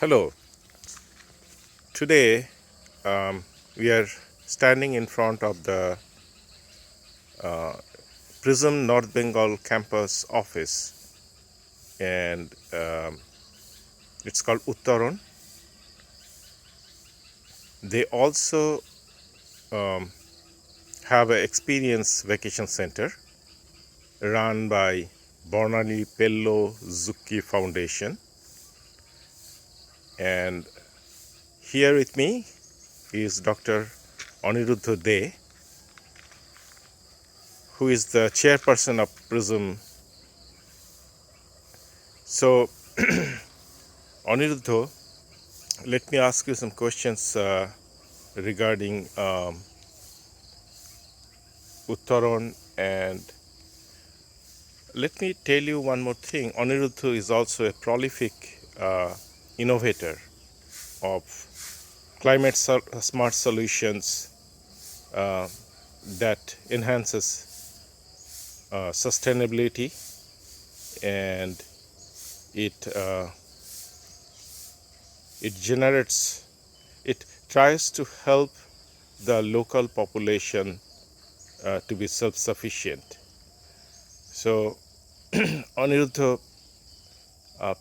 Hello. Today we are standing in front of the Prism North Bengal campus office, and it's called Uttaran. They also have an experience vacation center run by Bornali Pello Zukki Foundation. And here with me is Dr. Aniruddha De, who is the chairperson of Prism. So, Aniruddha, let me ask you some questions regarding Uttaran, and let me tell you one more thing. Aniruddha is also a prolific innovator of climate smart solutions that enhances sustainability, and it it generates it tries to help the local population to be self-sufficient. So, Aniruddha,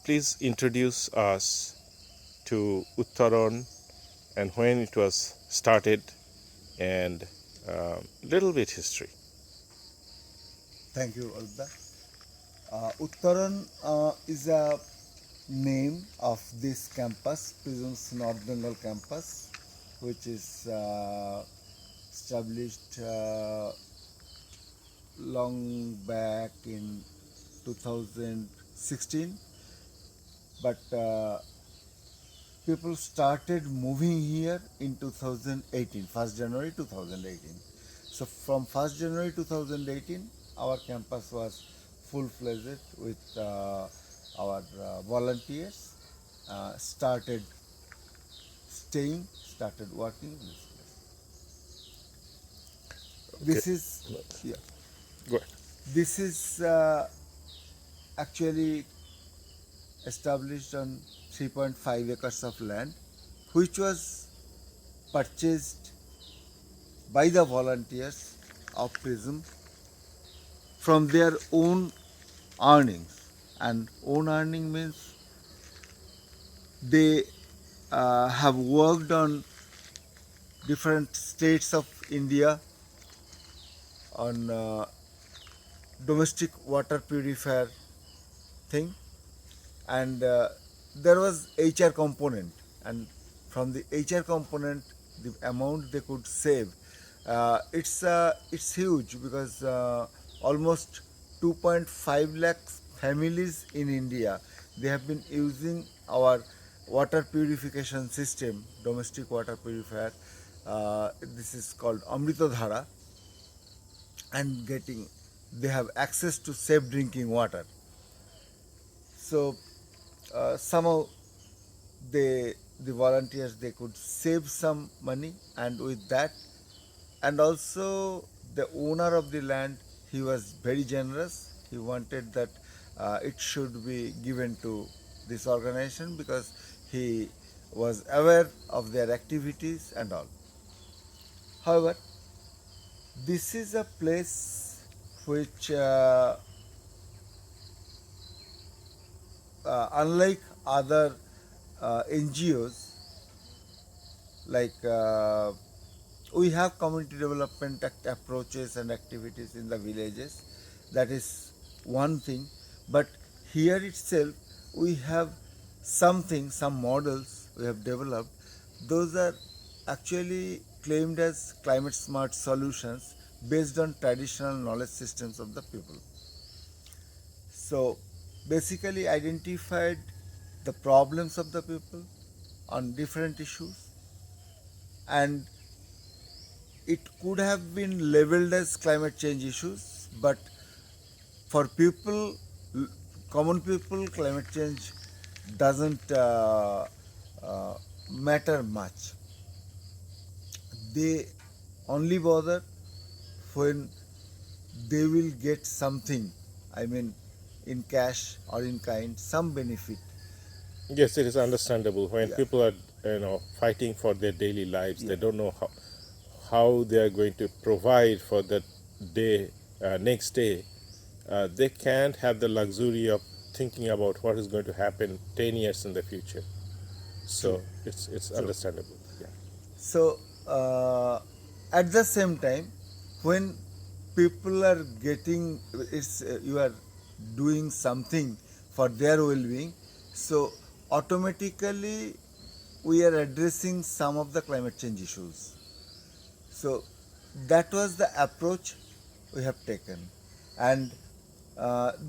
please introduce us to Uttaran and when it was started and little bit history. Thank you, Alda. Uttaran is a name of this campus, Prism's North Bengal campus, which is established long back in 2016. But people started moving here in 2018, 1st January 2018. So from 1st January 2018, our campus was full-fledged with our volunteers, started staying, started working in this place. Okay, Yeah, go ahead. this is actually established on 3.5 acres of land, which was purchased by the volunteers of Prism from their own earnings. And own earning means they have worked on different states of India on domestic water purifier thing, and there was HR component, and from the HR component the amount they could save, it's huge because almost 2.5 lakhs families in India, they have been using our water purification system, domestic water purifier. This is called Amrita Dhara, and getting they have access to safe drinking water. So somehow the volunteers, they could save some money, and with that, and also the owner of the land, he was very generous. He wanted that it should be given to this organization because he was aware of their activities and all. However, this is a place which unlike other NGOs, like we have community development approaches and activities in the villages. That is one thing, but here itself we have something, some models we have developed. Those are actually claimed as climate smart solutions based on traditional knowledge systems of the people. So basically identified the problems of the people on different issues, and it could have been labeled as climate change issues, but for people, common people, climate change doesn't uh, matter much. They only bother when they will get something, I mean, in cash or in kind, some benefit. Yes, it is understandable when Yeah, people are, fighting for their daily lives. yeah. They don't know how they are going to provide for that day, next day. They can't have the luxury of thinking about what is going to happen 10 years in the future. True, So it's true. understandable. Yeah. So, at the same time, when people are getting, you are doing something for their well-being, so automatically we are addressing some of the climate change issues. So that was the approach we have taken, and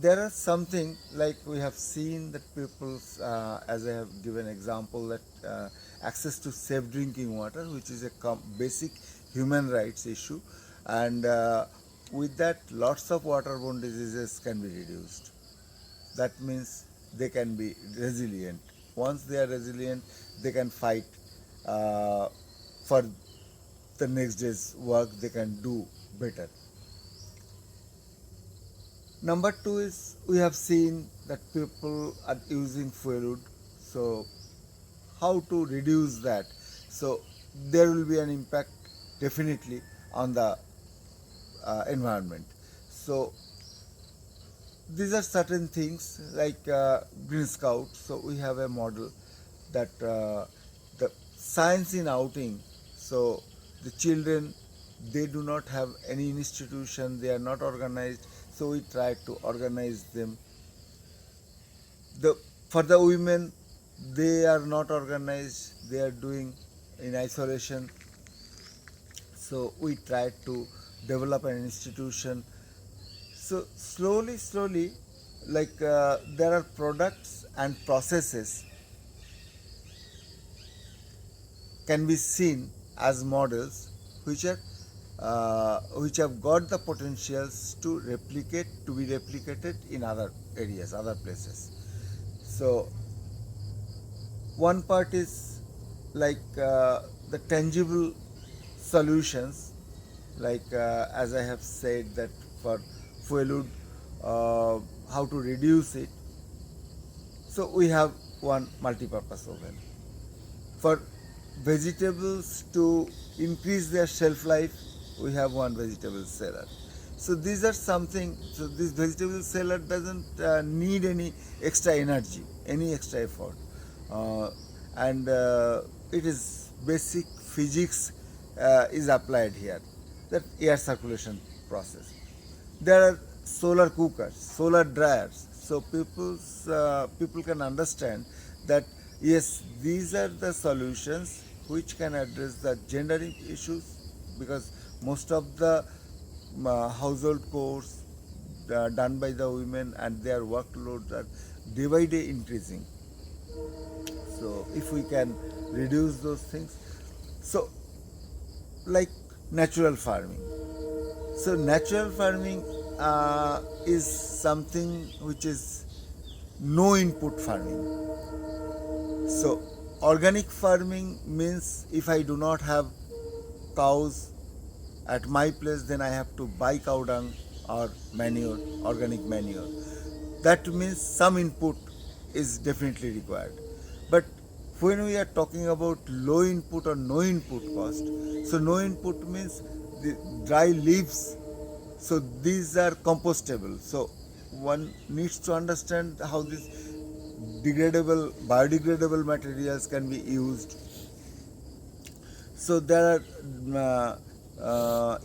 there are something like we have seen that people, as I have given example, that access to safe drinking water, which is a basic human rights issue, and with that, lots of waterborne diseases can be reduced. That means they can be resilient. Once they are resilient, they can fight uh, for the next day's work, they can do better. Number two is we have seen that people are using fuel wood. So how to reduce that? So there will be an impact definitely on the environment. So these are certain things like Green Scout. So we have a model that the science in outing. So the children, they do not have any institution, they are not organized. So we try to organize them. The for the women, they are not organized, they are doing in isolation. So we try to develop an institution. So slowly, like there are products and processes can be seen as models which are which have got the potentials to be replicated in other areas, other places. So one part is like the tangible solutions, like as I have said that for fuel wood, how to reduce it. So we have one multi-purpose oven. For vegetables to increase their shelf life, we have one vegetable seller. So these are something. So this vegetable seller doesn't need any extra energy, any extra effort, uh, and it is basic physics is applied here. That air circulation process. There are solar cookers, solar dryers. So people can understand that yes, these are the solutions which can address the gender issues, because most of the household chores done by the women and their workloads are day by day increasing. So if we can reduce those things, so like natural farming. So natural farming is something which is no input farming. So organic farming means if I do not have cows at my place, then I have to buy cow dung or manure, organic manure. That means some input is definitely required. But when we are talking about low input or no input cost, so no input means the dry leaves. So these are compostable. So one needs to understand how these biodegradable materials can be used. So there are,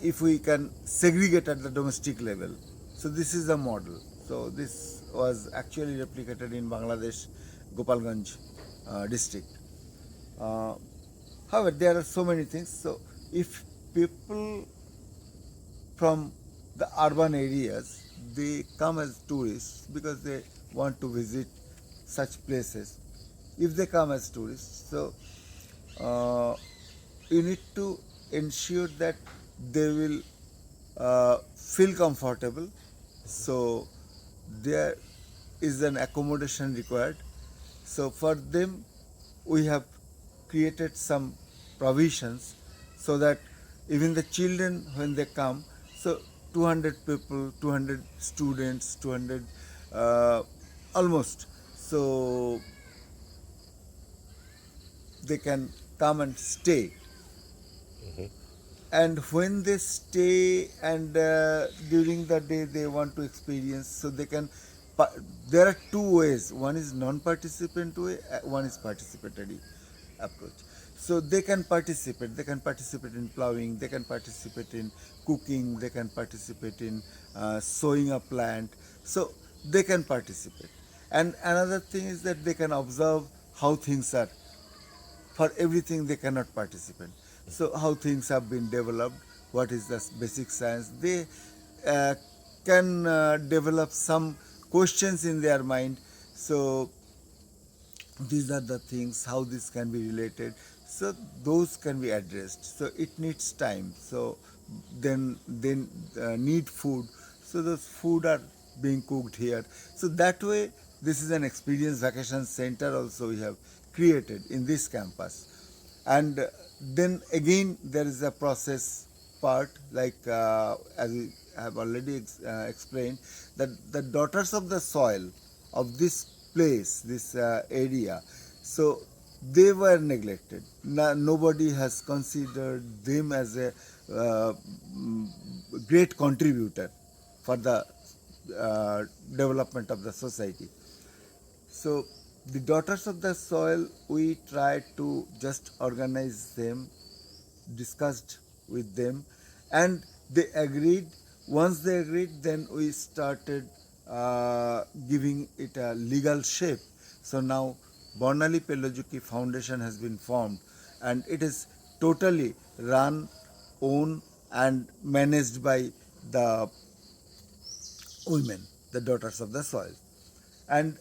if we can segregate at the domestic level. So this is a model. So this was actually replicated in Bangladesh, Gopalganj district. Uh, However, there are so many things. So if people from the urban areas, they come as tourists because they want to visit such places. If they come as tourists, so uh, you need to ensure that they will feel comfortable. So there is an accommodation required. So for them, we have created some provisions so that even the children, when they come, so 200 people, 200 students, 200 uh, almost. So they can come and stay. And when they stay and during the day they want to experience, so they can pa- there are two ways. One is non-participant way, one is participatory approach. So they can participate in plowing, they can participate in cooking, they can participate in sowing a plant. So they can participate. And another thing is that they can observe how things are. For everything they cannot participate. So how things have been developed, what is the basic science, they uh, can develop some questions in their mind. So these are the things, how this can be related, so those can be addressed. So it needs time. So then need food, so those food are being cooked here. So that way, this is an experience vacation center also we have created in this campus. And then again there is a process part, like as we have already explained, that the daughters of the soil of this place, this area, so they were neglected. Nobody has considered them as a uh, mm, great contributor for the development of the society. So the daughters of the soil, we tried to just organize them, discussed with them, and they agreed. Once they agreed, then we started giving it a legal shape. So now Bornali Pelojuki Foundation has been formed, and it is totally run, owned, and managed by the women, the daughters of the soil. And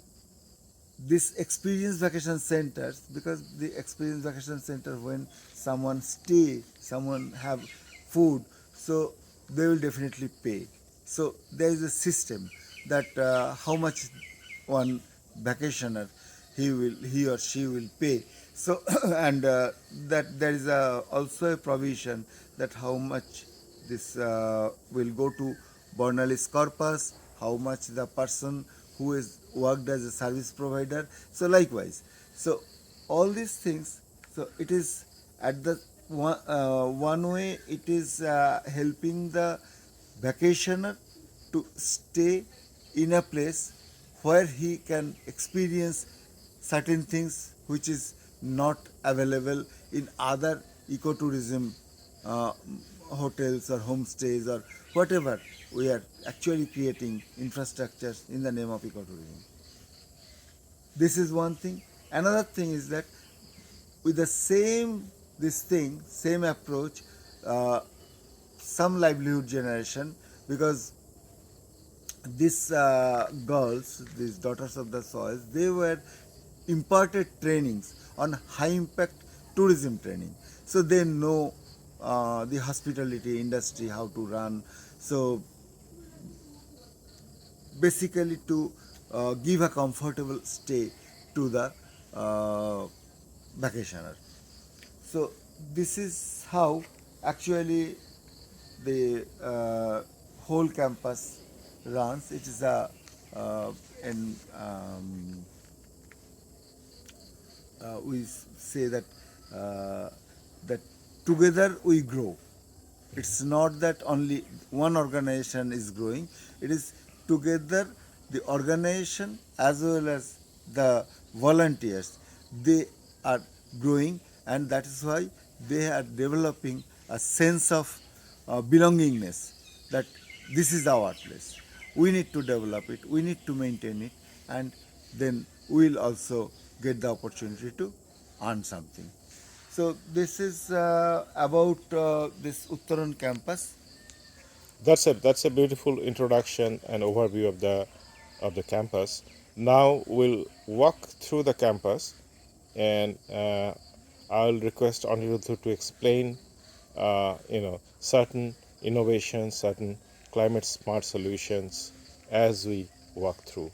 this experience vacation centers, because the experience vacation center, when someone stay, someone have food, so they will definitely pay. So there is a system that how much one vacationer he or she will pay. So and that there is also a provision that how much this will go to Bornalis corpus, how much the person who is worked as a service provider. So likewise, so all these things. So it is at the one way it is helping the vacationer to stay in a place where he can experience certain things which is not available in other ecotourism uh, hotels or homestays or whatever we are actually creating infrastructures in the name of ecotourism. This is one thing. Another thing is that with the same this thing, same approach, uh, some livelihood generation, because these girls, these daughters of the soil, they were imparted trainings on high impact tourism training. So they know the hospitality industry, how to run. So basically to give a comfortable stay to the uh, vacationer. So this is how actually the whole campus runs. It is a and we say that uh, that together we grow. It's not that only one organization is growing. It is together the organization as well as the volunteers. They are growing, and that is why they are developing a sense of belongingness, that this is our place. We need to develop it, we need to maintain it, and then we will also get the opportunity to earn something. So this is about this Uttaran campus. That's a beautiful introduction and overview of the campus. Now we'll walk through the campus, and I'll request Anirudh to explain, certain innovations, certain climate smart solutions as we walk through.